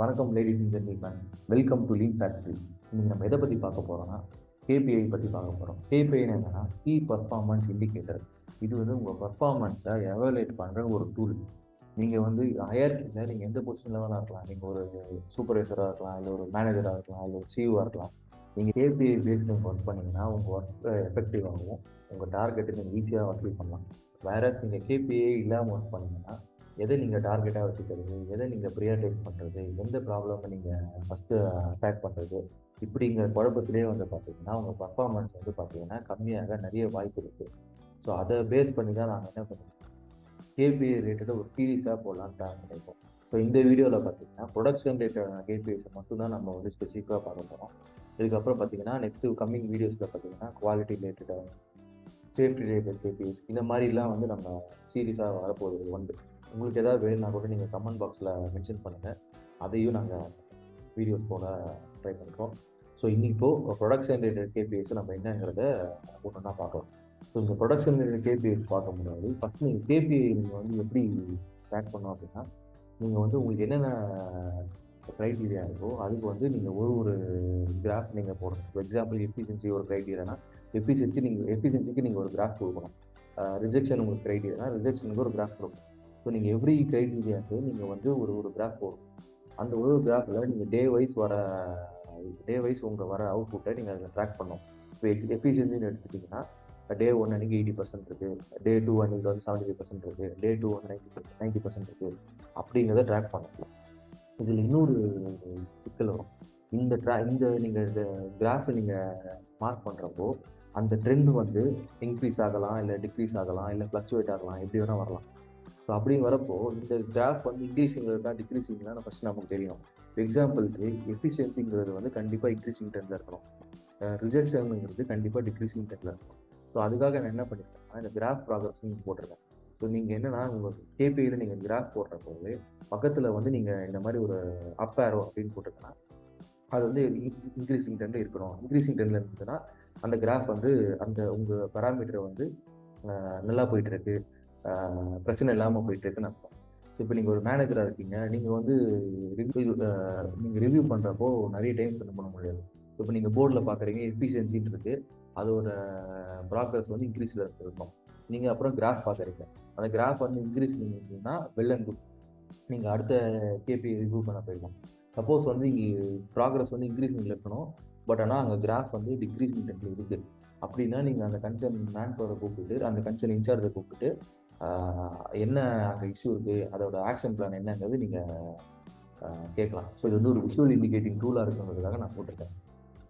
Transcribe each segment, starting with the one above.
வணக்கம் ladies and gentlemen. Welcome to lean factory. இன்னைக்கு நம்ம எதை பற்றி பார்க்க போகிறோம்னா கேபிஐ பற்றி பார்க்க போகிறோம். கேபிஐன்னு என்னன்னா கீ பர்ஃபார்மன்ஸ் இண்டிகேட்டர். இது வந்து உங்கள் பர்ஃபார்மன்ஸை எவாலுவேட் பண்ணுற ஒரு டூல். நீங்கள் வந்து ஹையர்கிட்ட நீங்கள் எந்த பொசிஷனில் வேணால் இருக்கலாம். நீங்கள் ஒரு சூப்பர்வைசராக இருக்கலாம், இல்லை ஒரு மேனேஜராக இருக்கலாம், இல்லை ஒரு சிஇஓவாக இருக்கலாம். நீங்கள் கேபிஐ பேஸ்ட் நீங்கள் ஒர்க் பண்ணிங்கன்னா உங்கள் ஒர்க் எஃபெக்டிவாகவும் உங்கள் டார்கெட்டை நீங்கள் ஈஸியாக அச்சீவ் பண்ணலாம். வேற நீங்கள் கேபிஐ இல்லாமல் ஒர்க் பண்ணீங்கன்னா எதை நீங்கள் டார்கெட்டாக வச்சுக்கிறது, எதை நீங்கள் ப்ரியாரிட்டைஸ் பண்ணுறது, எந்த ப்ராப்ளமை நீங்கள் ஃபஸ்ட்டு அட்டாக் பண்ணுறது, இப்படிங்கிற குழப்பத்திலே வந்து பார்த்தீங்கன்னா உங்கள் பர்ஃபார்மன்ஸ் வந்து பார்த்தீங்கன்னா கம்மியாக நிறைய வாய்ப்பு இருக்குது. ஸோ அதை பேஸ் பண்ணி தான் நாங்கள் என்ன பண்ணுவோம், கேபிஐ ரிலேட்டடாக ஒரு சீரீஸாக போடலான்னு பிளான் பண்ணியிருக்கோம். ஸோ இந்த வீடியோவில் பார்த்தீங்கன்னா ப்ரொடக்ஷன் ரிலேட்டடான கேபிஐஸை மட்டும் தான் நம்ம வந்து ஸ்பெசிஃபிக்காக பார்க்க போகிறோம். இதுக்கப்புறம் பார்த்தீங்கன்னா நெக்ஸ்ட்டு கம்மிங் வீடியோஸில் பார்த்தீங்கன்னா குவாலிட்டி ரிலேட்டடாக, சேஃப்டி ரிலேட்டட் கேபிஐஸ் இந்த மாதிரிலாம் வந்து நம்ம சீரீஸாக வரப்போகுது வந்து. உங்களுக்கு ஏதாவது வேணும்னா கூட நீங்கள் கமெண்ட் பாக்ஸில் மென்ஷன் பண்ணுங்கள், அதையும் நாங்கள் வீடியோஸ் போட ட்ரை பண்ணுறோம். ஸோ இப்போது ப்ரொடக்ஷன் ரிலேட்டட் கேபிஐஸ் நம்ம என்னங்கிறத ஒன்றா பார்க்கலாம். ஸோ இந்த ப்ரொடக்ஷன் ரிலேட்டட் கேபிஐஸ் பார்க்க முடியாது. ஃபஸ்ட் நீங்கள் கேபிஐ நீங்கள் வந்து எப்படி ட்ராக் பண்ணோம் அப்படின்னா, நீங்கள் வந்து உங்களுக்கு என்னென்ன க்ரைட்டீரியா இருக்கோ அதுக்கு வந்து நீங்கள் ஒரு கிராஃப் நீங்கள் போடணும். ஃபார் எக்ஸாம்பிள் எஃபிஷியன்சி ஒரு க்ரைட்டீரியானா எஃபிஷியன்சிக்கு நீங்கள் ஒரு கிராஃப் கொடுக்கணும். ரிஜெக்ஷன் உங்களுக்கு க்ரைட்டீரியானா ரிஜெக்ஷனுக்கு ஒரு கிராஃப் கொடுக்கணும். ஸோ நீங்கள் எவ்ரி க்ரைட்டீரியாவுக்கு நீங்கள் வந்து ஒரு கிராஃப் போடும். அந்த ஒரு கிராஃபில் நீங்கள் டே வைஸ் உங்கள் வர அவுட்புட்டை நீங்கள் அதில் ட்ராக் பண்ணணும். இப்போ எஃபிஷியன்சின்னு எடுத்துட்டிங்கன்னா டே 1 அன்றைக்கி 80% இருக்குது, டே 2 அன்றைக்கி வந்து 75% இருக்குது, டே 2 வந்து 90% இருக்குது, அப்படிங்கிறத ட்ராக் பண்ணலாம். இதில் இன்னொரு சிக்கல் வரும். இந்த நீங்கள் இந்த கிராஃபை நீங்கள் மார்க் பண்ணுறப்போ அந்த ட்ரெண்ட் வந்து இன்க்ரீஸ் ஆகலாம், இல்லை டிக்ரீஸ் ஆகலாம், இல்லை ஃப்ளக்சுவேட் ஆகலாம், எப்படி வேணால் வரலாம். ஸோ அப்படி வரப்போ இந்த கிராஃப் வந்து இன்க்ரீஸிங்கில் இருக்கா டிக்ரீஸிங்லாம் ஃபஸ்ட் நமக்கு தெரியும். எக்ஸாம்பிளுக்கு எஃபிஷியன்சிங்கிறது வந்து கண்டிப்பாக இன்க்ரீஸிங் ட்ரெண்டில் இருக்கணும், ரிஜெக்ஷனுங்கிறது கண்டிப்பாக டிக்ரீஸிங் ட்ரெண்டில் இருக்கணும். ஸோ அதுக்காக நான் என்ன பண்ணியிருக்கேன்னா இந்த கிராஃப் ப்ராக்ரஸ்ன்னு போட்டிருக்கேன். ஸோ நீங்கள் என்னென்னா உங்கள் கேபிஐயில் நீங்கள் கிராஃப் போடுறப்போது பக்கத்தில் வந்து நீங்கள் இந்த மாதிரி ஒரு அப் ஆரோ அப்படின்னு போட்டிருக்கேன்னா அது வந்து இன்க்ரீஸிங் ட்ரெண்டில் இருக்கணும். இன்க்ரீஸிங் ட்ரெண்டில் இருந்ததுன்னா அந்த கிராஃப் வந்து அந்த உங்கள் பராமீட்டரை வந்து நல்லா போயிட்டுருக்கு, பிரச்சனை இல்லாமல் போயிட்டுருக்குன்னு அர்த்தம். இப்போ நீங்கள் ஒரு மேனேஜராக இருக்கீங்க, நீங்கள் வந்து ரிவ்யூ பண்ணுறப்போ நிறைய டைம் ஸ்பெண்ட் பண்ண முடியாது. இப்போ நீங்கள் போர்டில் பார்க்குறீங்க எஃபிஷியன்சின்னு இருக்குது, அதோட ப்ராக்ரஸ் வந்து இன்க்ரீஸில் இருக்கும். நீங்கள் அப்புறம் கிராஃப் பார்க்குறீங்க, அந்த கிராஃப் வந்து இன்க்ரீஸ் இருந்ததுன்னா வெல் அண்ட் குட், நீங்கள் அடுத்த கேபிஐ ரிவ்யூ பண்ண போயிருக்கோம். சப்போஸ் வந்து இங்கே ப்ராக்ரஸ் வந்து இன்க்ரீஸிங்கில் இருக்கணும், பட் ஆனால் அங்கே கிராஃப் வந்து டிக்ரீஸிங் ட்ரெண்டில் இருக்குது அப்படின்னா நீங்கள் அந்த கன்சர்ன் மேன் பவரை கூப்பிட்டு, அந்த கன்சர்ன் இன்சார்ஜை கூப்பிட்டு என்ன அங்கே இஷ்யூ இருக்குது, அதோட ஆக்ஷன் பிளான் என்னங்கிறது நீங்கள் கேட்கலாம். ஸோ இது வந்து ஒரு விஷுவல் இண்டிகேட்டிங் டூலாக இருக்குங்கிறதுக்காக நான் போட்டிருக்கேன்.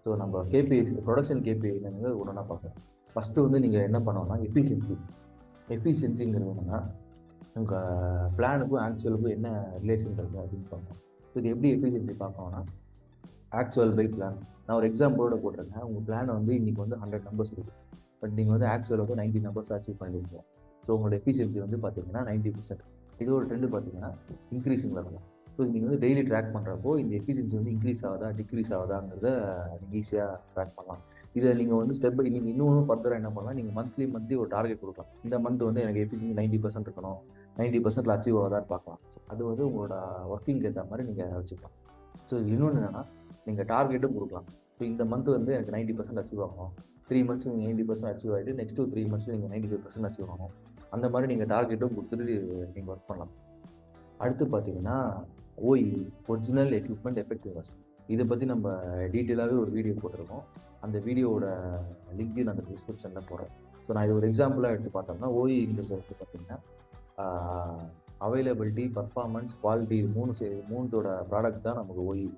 ஸோ நம்ம கேபிஐஸ் ப்ரொடக்ஷன் கேபிஐ என்னங்கிறது ஒன்றா பார்க்கலாம். ஃபஸ்ட்டு வந்து நீங்கள் என்ன பண்ணோம்னா எஃபிஷியன்சிங்கிறது என்னென்னா உங்கள் பிளானுக்கும் ஆக்சுவலுக்கும் என்ன ரிலேஷன் இருக்குது அப்படின்னு பார்க்கணும். ஸோ இது எப்படி எஃபிஷியன்சி பார்க்கணும்னா ஆக்சுவல் பை பிளான். நான் ஒரு எக்ஸாம்பிளோட போட்டிருக்கேன். உங்கள் பிளானை வந்து இன்றைக்கி வந்து 100 நம்பர்ஸ் இருக்குது, பட் நீங்கள் வந்து ஆக்சுவல் வந்து 90 நம்பர்ஸ் அச்சீவ் பண்ணியிருக்கோம். ஸோ உங்களோட எஃபிஷியன்சி வந்து பார்த்தீங்கன்னா 90%. இது ஒரு ட்ரெண்டு பார்த்தீங்கன்னா இன்க்ரீஸிங்கில் இருக்கும். ஸோ நீங்கள் வந்து டெய்லி ட்ராக் பண்ணுறப்போ இந்த எஃபிஷியன்சி வந்து இன்க்ரீஸ் ஆகுதா டிக்ரீஸ் ஆகுதாங்கிறத நீங்கள் ஈஸியாக ட்ராக் பண்ணலாம். இதை நீங்கள் வந்து ஸ்டெப் பை நீங்கள் இன்னும் ஃபர்தராக என்ன பண்ணலாம், நீங்கள் மந்த்லி ஒரு டார்கெட் கொடுக்கலாம். இந்த மந்த் வந்து எனக்கு எஃபிஷியன்சி 90% இருக்கணும், 90% அச்சீவ் ஆகுதான்னு பார்க்கலாம். அது வந்து உங்களோட ஒர்க்கிங் ஏற்ற மாதிரி நீங்கள் வச்சுக்கலாம். ஸோ இன்னொன்று என்னென்னா நீங்கள் டார்கெட்டும் கொடுக்கலாம். ஸோ இந்த மந்த் வந்து எனக்கு 90% அச்சீவ் ஆகணும், 3 மந்த்ஸ் நீங்கள் 90% அச்சீவ் ஆகிட்டு நெக்ஸ்ட்டு 3 மந்த்ஸில் நீங்கள் 95% அச்சீவ் ஆகணும். அந்த மாதிரி நீங்கள் டார்கெட்டும் கொடுத்துட்டு நீங்கள் ஒர்க் பண்ணலாம். அடுத்து பார்த்தீங்கன்னா ஒரிஜினல் எக்யூப்மெண்ட் எஃபெக்டிவ்னஸ். இதை பற்றி நம்ம டீட்டெயிலாகவே ஒரு வீடியோ போட்டிருக்கோம். அந்த வீடியோவோட லிங்க்கையும் நான் அந்த டிஸ்கிரிப்ஷனில் போடுறேன். ஸோ நான் இது ஒரு எக்ஸாம்பிளாக எடுத்து பார்த்தோம்னா ஓஇங்கிறது வந்து பார்த்தீங்கன்னா அவைலபிலிட்டி, பர்ஃபார்மன்ஸ், குவாலிட்டி, மூணோட ப்ராடக்ட் தான் நமக்கு ஓஇ.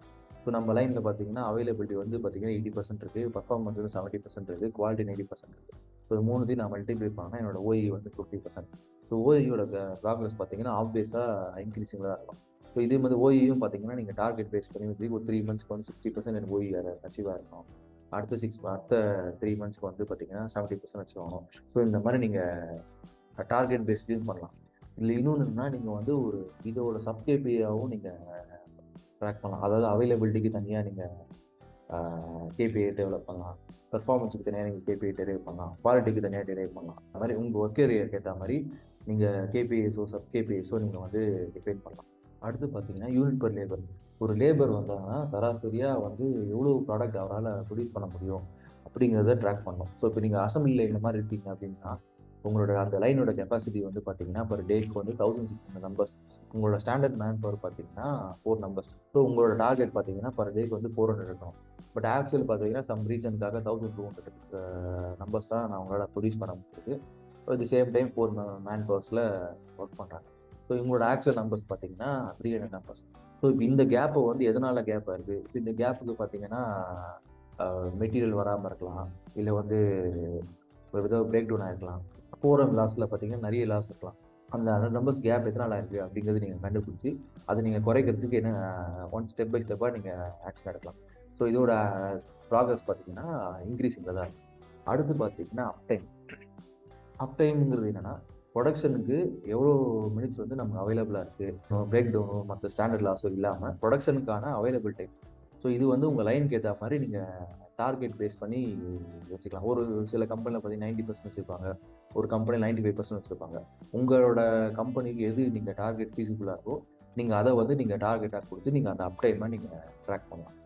ஸோ நம்ம லைனில் பார்த்தீங்கன்னா அவைலபிலிட்டி வந்து பார்த்தீங்கன்னா 80% இருக்குது, பர்ஃபார்மன்ஸ் வந்து 70% இருக்குது, குவாலிட்டி 90% இருக்குது. ஸோ மூணுத்தையும் நான் மல்டிப்ளை பண்ணால் என்னோட ஓஇ வந்து 50%. ஸோ ஓஇயோட ப்ராக்ரஸ் பார்த்தீங்கன்னா ஆப்வியஸாக இன்க்ரீஸிங்கில் தான் இருக்கும். ஸோ இதே மாதிரி ஓஇயும் பார்த்தீங்கன்னா நீங்கள் டார்கெட் பேஸ் பண்ணி ஒரு 3 மந்த்ஸ்க்கு வந்து 60% எனக்கு ஓஇ அச்சீவாக இருக்கும், அடுத்த 3 மந்த்ஸ்க்கு வந்து பார்த்தீங்கன்னா 70% அச்சீவ் ஆகணும். ஸோ இந்த மாதிரி நீங்கள் டார்கெட் பேஸ்லையும் பண்ணலாம். இதில் இன்னொன்று என்னன்னா நீங்கள் வந்து ஒரு இதோட சப்கேபியாகவும் நீங்கள் ட்ராக் பண்ணலாம். அதாவது அவைலபிலிட்டிக்கு தனியாக நீங்கள் கேபிஐ டெவலப் பண்ணலாம், பெர்ஃபார்மன்ஸுக்கு தனியாக நீங்கள் கேபிஐ டெரைவ் பண்ணலாம், குவாலிட்டிக்கு தனியாக டெரைவ் பண்ணலாம். அந்த மாதிரி உங்கள் ஒர்க் ஏரியாவுக்கு ஏற்ற மாதிரி நீங்கள் கேபிஐஸோ சப் கேபிஐஸோ நீங்கள் வந்து டிஃபைன் பண்ணலாம். அடுத்து பார்த்தீங்கன்னா, யூனிட் பெர் லேபர். ஒரு லேபர் வந்தாங்கன்னா, சராசரியா வந்து எவ்வளோ ப்ராடக்ட் அவரால ப்ரொடியூஸ் பண்ண முடியும்? அப்படிங்கிறத ட்ராக் பண்ணணும். ஸோ, இப்போ நீங்க அசெம்பிளி லைன் மாரி இருக்கீங்க அப்படின்னா, உங்களோட அந்த லைனோட கெப்பாசிட்டி வந்து பார்த்தீங்கன்னா, பெர் டேக்கு வந்து 1600 நம்பர்ஸ். உங்களோட ஸ்டாண்டர்ட் மேன் பவர் பார்த்தீங்கன்னா, 4 நம்பர்ஸ். ஸோ, உங்களோட டார்கெட் பார்த்தீங்கன்னா, பெர் டேக்கு வந்து 400 இருக்கணும். பட் ஆக்சுவல் பார்த்தீங்கன்னா, சம் ரீசனுக்காக 1200 நம்பர்ஸ் தான் நான் உங்களால ப்ரொடியூஸ் பண்ண முடியுது. At the same time 4 man பவர்ஸ்ல ஒர்க் பண்றாங்க. ஸோ, இவங்களோட ஆக்சுவல் நம்பர்ஸ் பார்த்தீங்கன்னா, 300 நம்பர்ஸ். ஸோ, இப்போ இந்த கேப்ப வந்து எதனால கேப் வருது? இப்ப இந்த கேப்புக்கு பார்த்தீங்கன்னா, மெட்டீரியல் வராம இருக்கலாம். இல்ல வந்து ஒரு வித பிரேக் டவுன் ஆயிருக்கலாம். ஃபோரம் லாஸ்ல பார்த்தீங்கன்னா, நெறைய லாஸ் இருக்கலாம். அந்த 100 நம்பர்ஸ் கேப் எதனால ஆயிருக்கு அப்படிங்கிறத நீங்க கண்டுபிடிச்சு, அத நீங்க குறைக்கிறதுக்கு என்ன ஒன் ஸ்டெப் பை ஸ்டெப்பா நீங்க ஆக்ஷன் எடுக்கலாம். ஸோ, இதோட ப்ராக்ரஸ் பார்த்தீங்கன்னா, இன்கிரீசிங்ல தான் இருக்கு. அடுத்து பார்த்தீங்கன்னா, அப்டைம். அப்டைம்ங்கிறது என்னன்னா, புரொடக்ஷனுக்கு எவ்வளோ மினிட்ஸ் வந்து நமக்கு அவைலபிளா இருக்கு. பிரேக் டவுனோ, மத்த ஸ்டாண்டர்ட் லாஸோ இல்லாம புரொடக்ஷனுக்கான அவைலபிள் டைம். ஸோ, இது வந்து உங்க லைனுக்கு ஏத்தா மாரி நீங்க டார்கெட் பேஸ் பண்ணி வச்சுக்கலாம். ஒரு சில கம்பெனில பார்த்தீங்கன்னா 90% வச்சிருப்பாங்க. ஒரு கம்பெனி 95% வச்சிருப்பாங்க. உங்களோட கம்பெனிக்கு எது நீங்க டார்கெட் ஃபீசிபிளா இருக்கோ, நீங்க அத வந்து நீங்க டார்கெட்டா குடுத்து நீங்க அந்த அப்டைம நீங்க ட்ராக் பண்ணலாம்.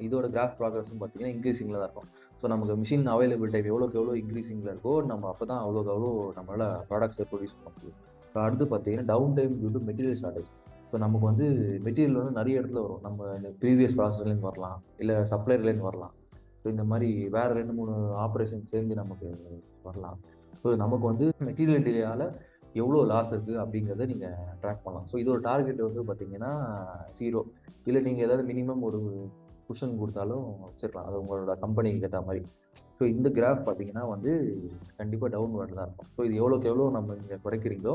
இதோட கிராஃப் ப்ராக்ரஸ்ன்னு பார்த்தீங்கன்னா, இன்க்ரீசிங்ல தான் இருக்கும். ஸோ, நமக்கு மிஷின் அவைலபிள் டைம் எவ்வளோக்கு எவ்வளோ இன்க்ரீசிங்ல இருக்கோ, நம்ம அப்பதான் அவ்வளோக்கு அவ்வளோ நம்மளால ப்ராடக்ட்ஸ ப்ரொடியூஸ் பண்ண முடியும். இப்ப அடுத்து பார்த்தீங்கன்னா, down time due to material shortage. இப்போ நமக்கு வந்து மெட்டீரியல் வந்து நெறைய இடத்துல வரும். நம்ம இந்த ப்ரீவியஸ் ப்ராசஸ்லேருந்து வரலாம். இல்ல சப்ளையர்லேருந்து வரலாம். ஸோ, இந்த மாரி வேற 2, 3 ஆப்பரேஷன் சேர்ந்து நமக்கு வரலாம். ஸோ, நமக்கு வந்து மெட்டீரியல் டிலேயால எவ்வளோ லாஸ் இருக்கு அப்படிங்கிறத நீங்க ட்ராக் பண்ணலாம். ஸோ, இதோட டார்கெட் வந்து பார்த்தீங்கன்னா 0. இல்ல நீங்க ஏதாவது மினிமம் ஒரு குஷன் குடுத்தாலும் வச்சுக்கலாம். அது உங்களோட கம்பெனிக்கு ஏத்தா மாரி. ஸோ, இந்த கிராஃப் பார்த்தீங்கன்னா வந்து கண்டிப்பா டவுன்வர்ட்ல தான் இருக்கும். ஸோ, இது எவ்வளோக்கு எவ்வளோ நம்ம நீங்க குறைக்கிறீங்களோ,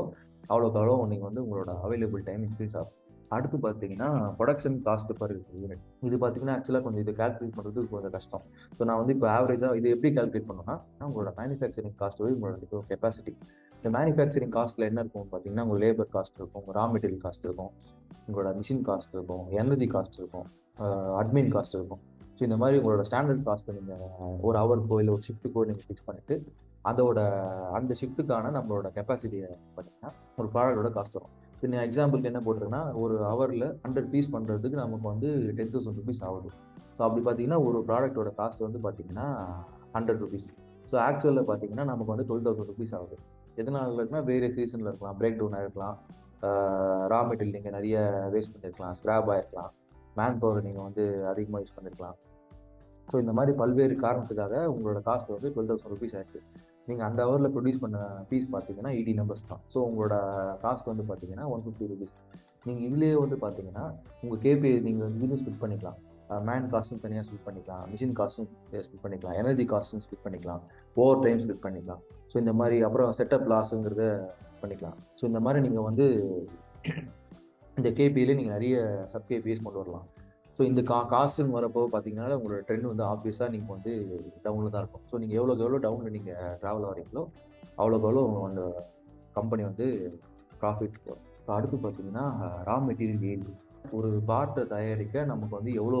அவ்வளோக்கு அவ்வளோ நீங்க வந்து உங்களோட அவைலபிள் டைம் இன்க்ரீஸ் ஆகும். அடுத்து பார்த்தீங்கன்னா, புரொடக்ஷன் காஸ்ட் பெர் யூனிட். இது பார்த்தீங்கன்னா, ஆக்சுவலா கொஞ்சம் இத கால்குலேட் பண்றது கொஞ்சம் கஷ்டம். ஸோ, நான் வந்து இப்போ ஆவரேஜா இது எப்படி கால்குலேட் பண்ணுவேன்னா, உங்களோட மேனுஃபேக்சரிங் காஸ்ட் உங்களோட கெப்பாசிட்டி. இந்த மேனுஃபேக்சரிங் காஸ்ட்ல என்ன இருக்கும்னு பார்த்தீங்கன்னா, உங்க லேபர் காஸ்ட் இருக்கும், உங்க ரா மெட்டீரியல் காஸ்ட் இருக்கும், உங்களோட மிஷின் காஸ்ட் இருக்கும், எனர்ஜி காஸ்ட் இருக்கும், அட்மின் காஸ்ட் இருக்கும். ஸோ, இந்த மாரி உங்களோட ஸ்டாண்டர்ட் காஸ்ட்ட நீங்க ஒரு ஹவருக்கோ, இல்ல ஒரு ஷிஃப்ட்டுக்கோ நீங்க ஃபிக்ஸ் பண்ணிட்டு, அதோட அந்த ஷிஃப்ட்டுக்கான நம்மளோட கெப்பாசிட்டிய பார்த்தீங்கன்னா, ஒரு ப்ராடக்ட்டோட காஸ்ட் வரும். இப்ப நான் எக்ஸாம்பிளுக்கு என்ன போட்டிருக்கேன்னா, ஒரு ஹவர்ல 100 பீஸ் பண்றதுக்கு நமக்கு வந்து ₹10,000 ஆகுது. ஸோ, அப்படி பார்த்தீங்கன்னா, ஒரு ப்ராடக்ட்டோட காஸ்ட் வந்து பார்த்தீங்கன்னா, ₹100. ஸோ, ஆக்சுவல்ல பார்த்தீங்கன்னா, நமக்கு வந்து ₹12,000 ஆகுது. எதனால இருக்குன்னா, வேரியஸ் ரீசன்ல இருக்கலாம். பிரேக் டவுன் ஆயிருக்கலாம். ரா மெட்டீரியல் நீங்க நெறைய வேஸ்ட் பண்ணியிருக்கலாம். ஸ்கிராப் ஆயிருக்கலாம். மேன் பவர் நீங்க வந்து அதிகமா யூஸ் பண்ணியிருக்கலாம். ஸோ, இந்த மாரி பல்வேறு காரணத்துக்காக உங்களோட காஸ்ட் வந்து ₹12,000 ஆயிருக்கு. நீங்க அந்த ஹவர்ல ப்ரொடியூஸ் பண்ண பீஸ் பார்த்தீங்கன்னா, 80 நம்பர்ஸ் தான். ஸோ, உங்களோட காஸ்ட் வந்து பார்த்தீங்கன்னா, ₹150. நீங்க இதுலயே வந்து பார்த்தீங்கன்னா, உங்க கேபிஐ நீங்க இதுன்னு ஸ்ப்ளிட் பண்ணிக்கலாம். மேன் காஸ்ட்ன்னு தனியா ஸ்ப்ளிட் பண்ணிக்கலாம். மிஷின் காஸ்ட்ன்னு ஸ்ப்ளிட் பண்ணிக்கலாம். எனர்ஜி காஸ்ட்ன்னு ஸ்ப்ளிட் பண்ணிக்கலாம். ஓவர் டைம் ஸ்ப்ளிட் பண்ணிக்கலாம். ஸோ, இந்த மாரி அப்புறம் செட்டப் லாஸ்ங்கிறத பண்ணிக்கலாம். ஸோ, இந்த மாரி நீங்க வந்து இந்த கேபிஐல நீங்க நெறைய சப் கேபிஐஸ் கொண்டு வரலாம். ஸோ, இந்த காசுன்னு வரப்போ பார்த்தீங்கன்னா, உங்களோட ட்ரெண்ட் வந்து ஆப்வியஸா நீங்க வந்து டவுன்ல தான் இருக்கும். ஸோ, நீங்க எவ்வளோக்கு எவ்வளோ டவுன்ல நீங்க ட்ராவல் ஆவறீங்களோ, அவ்வளோக்கு அவ்வளோ அந்த கம்பெனி வந்து ப்ராஃபிட் வரும். இப்போ அடுத்து பார்த்தீங்கன்னா, ரா மெட்டீரியல் ஈல்டு. ஒரு பார்ட்ட தயாரிக்க நமக்கு வந்து எவ்வளோ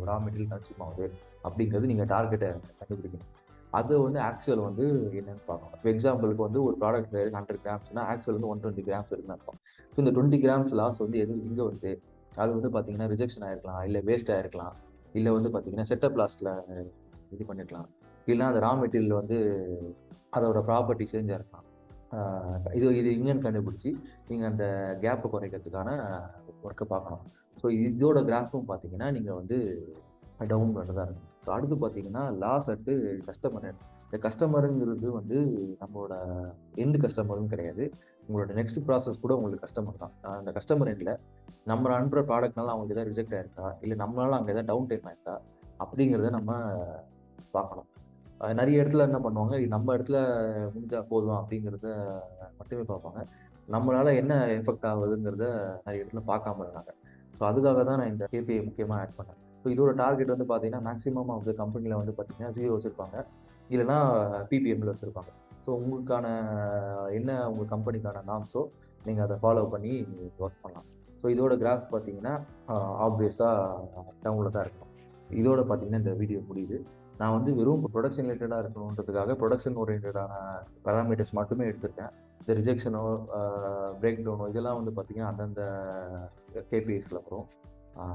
ரா மெட்டீரியல் கன்சியூம் ஆகுது அப்படிங்கிறது நீங்க டார்கெட்ட கண்டுபிடிக்கணும். அது வந்து ஆக்சுவல் வந்து என்னன்னு பார்க்கணும். இப்போ எக்ஸாம்பிளுக்கு வந்து ஒரு ப்ராடக்ட் 100 கிராம்ஸ்னா, ஆக்சுவல் வந்து 120 கிராம்ஸ் இருக்குன்னு அர்த்தம். ஸோ, இந்த 20 கிராம்ஸ் லாஸ் வந்து எங்க வருது? அது வந்து பார்த்தீங்கன்னா, ரிஜெக்ஷன் ஆயிருக்கலாம், இல்ல வேஸ்ட் ஆயிருக்கலாம், இல்ல வந்து பார்த்தீங்கன்னா, செட்டப் லாஸ்ட்ல இது பண்ணியிருக்கலாம். இல்லன்னா அந்த ரா மெட்டீரியல் வந்து அதோட ப்ராப்பர்ட்டி சேஞ்சா இருக்கலாம். இது இது எங்கன்னு கண்டுபிடிச்சு, நீங்க அந்த கேப்ப குறைக்கிறதுக்கான ஒர்க்க பார்க்கணும். ஸோ, இதோட கிராஃப்பும் பார்த்தீங்கன்னா, நீங்க வந்து டவுன் தான் இருக்கும். ஸோ, அடுத்து பார்த்தீங்கன்னா, லாஸ் அட் கஸ்டமர் எண்ட். இந்த கஸ்டமருங்கிறது வந்து நம்மளோட எண்ட் கஸ்டமரும் கிடையாது. உங்களோட நெக்ஸ்ட் ப்ராசஸ் கூட உங்களுக்கு கஸ்டமர் தான். அந்த கஸ்டமர் எண்ட்ல நம்ம அனுப்புற ப்ராடக்ட்னால அவங்களுக்கு ஏதாவது ரிஜெக்ட் ஆயிருக்கா? இல்ல நம்மளால அங்க ஏதாவது டவுன் டைம் ஆயிருக்கா? அப்படிங்கிறத நம்ம பார்க்கணும். நெறைய இடத்துல என்ன பண்ணுவாங்க, இது நம்ம இடத்துல முடிஞ்சா போதும் அப்படிங்கிறத மட்டுமே பார்ப்பாங்க. நம்மளால என்ன எஃபெக்ட் ஆகுதுங்கிறத நெறைய இடத்துல பார்க்காம இருக்காங்க. ஸோ, அதுக்காக தான் நான் இந்த கேபிஐ முக்கியமா ஆட் பண்ணேன். ஸோ, இதோட டார்கெட் வந்து பார்த்தீங்கன்னா, மேக்ஸிமம் ஆஃப் த கம்பெனில வந்து பார்த்தீங்கன்னா 0 வச்சிருப்பாங்க. இல்லன்னா பிபிஎம்ல வச்சிருப்பாங்க. ஸோ, உங்களுக்கான என்ன உங்க கம்பெனிக்கான நார்ம்ஸோ, நீங்க அத ஃபாலோ பண்ணி ஒர்க் பண்ணலாம். ஸோ, இதோட கிராஃப் பார்த்தீங்கன்னா, ஆப்வியஸா டவுன்ல தான் இருக்கும். இதோட பார்த்தீங்கன்னா, இந்த வீடியோ முடியுது. நான் வந்து வெறும் ப்ரொடக்ஷன் ரிலேட்டடாக இருக்கணுன்றதுக்காக ப்ரொடக்ஷன் ஓரியன்டான பேராமீட்டர்ஸ் மட்டுமே எடுத்திருக்கேன். இந்த ரிஜெக்ஷனோ, பிரேக் டவுனோ இதெல்லாம் வந்து பார்த்தீங்கன்னா, அந்தந்த கேபிஐஸில் வரும். ஆ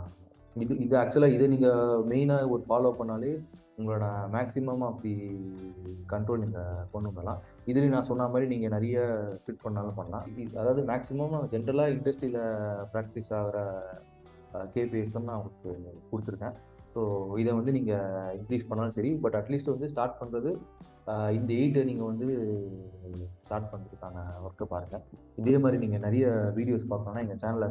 இது இது ஆக்சுவலா இத நீங்க மெயினா ஒரு ஃபாலோ பண்ணாலே, உங்களோட மேக்ஸிமம் ஆஃப் தி கண்ட்ரோல் நீங்க கொண்டு வரலாம். இதுலயும் நான் சொன்ன மாரி நீங்க நெறைய ஃபிட் பண்ணாலும் பண்ணலாம். அதாவது மேக்ஸிமம் ஜென்ரலா இண்டஸ்ட்ரியில பிராக்டிஸ் ஆகுற கேபிஐஸ் தான் நான் உங்களுக்கு குடுத்துருக்கேன். ஸோ இத வந்து நீங்க இன்க்ரீஸ் பண்ணாலும் சரி, பட் அட்லீஸ்ட் வந்து ஸ்டார்ட் பண்றது இந்த 8 நீங்க வந்து ஸ்டார்ட் பண்றதுக்கான ஒர்க்க பாருங்க. இதே மாரி நீங்க நெறைய வீடியோஸ் பார்க்கணும்னா எங்க சேனல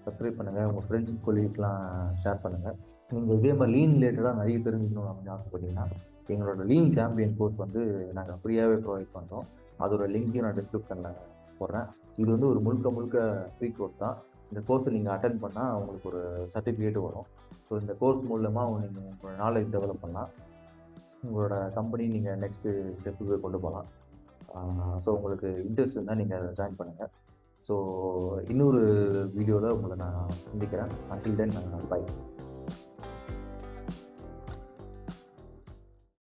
சப்ஸ்கிரைப் பண்ணுங்க. உங்க ஃப்ரெண்ட்ஸ், கொலீக்ஸ்லாம் ஷேர் பண்ணுங்க. நீங்க இதே மாரி லீன் ரிலேட்டடா நெறைய தெரிஞ்சுக்கணும் அப்படின்னு ஆசைப்பட்டீங்கன்னா, எங்களோட லீன் சாம்பியன் கோர்ஸ் வந்து நாங்க ஃப்ரீயாவே ப்ரொவைட் பண்றோம். அதோட லிங்க்கையும் நான் டிஸ்கிரிப்ஷன்ல போடுறேன். இது வந்து ஒரு முழுக்க முழுக்க ஃப்ரீ கோர்ஸ் தான். இந்த கோர்ஸ நீங்க அட்டெண்ட் பண்ணா உங்களுக்கு ஒரு சர்டிஃபிகேட் வரும். ஸோ இந்த கோர்ஸ் மூலமா நீங்க உங்களோட நாலேட்ஜ் டெவலப் பண்ணலாம். உங்களோட கம்பெனி நீங்க நெக்ஸ்ட் ஸ்டெப்புக்கு கொண்டு போலாம். ஸோ உங்களுக்கு இன்ட்ரெஸ்ட் இருந்தா நீங்க ஜாயின் பண்ணுங்க. ஸோ இன்னொரு வீடியோல உங்கள நான் சந்திக்கிறேன். Until then by.